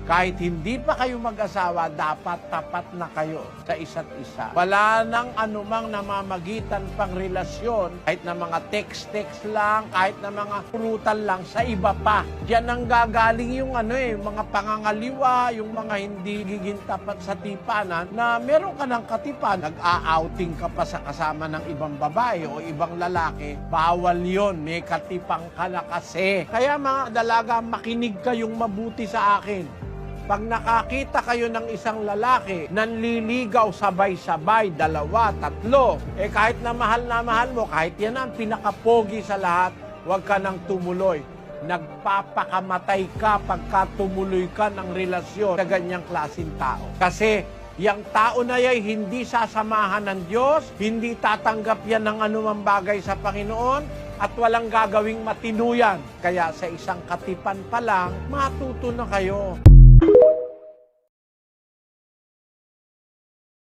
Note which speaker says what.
Speaker 1: Kahit hindi pa kayo mag-asawa, dapat tapat na kayo sa isa't isa. Wala nang anumang namamagitan pang relasyon, kahit na mga text-text lang, kahit na mga purutan lang, sa iba pa. Diyan ang gagaling yung mga pangangaliwa, yung mga hindi giging tapat sa tipanan, na meron ka ng katipan, nag-a-outing ka pa sa kasama ng ibang babae o ibang lalaki, bawal yon, may katipang ka na kasi. Kaya mga dalaga, makinig kayong mabuti sa akin. Pag nakakita kayo ng isang lalaki, nanliligaw sabay-sabay, 2, 3, kahit na mahal mo, kahit yan ang pinakapogi sa lahat, huwag ka nang tumuloy. Nagpapakamatay ka pagka tumuloy ka ng relasyon sa ganyang klaseng tao. Kasi yung tao na yan hindi sasamahan ng Diyos, hindi tatanggap yan ng anumang bagay sa Panginoon, at walang gagawing matinuyan. Kaya sa isang katipan pa lang, matuto na kayo.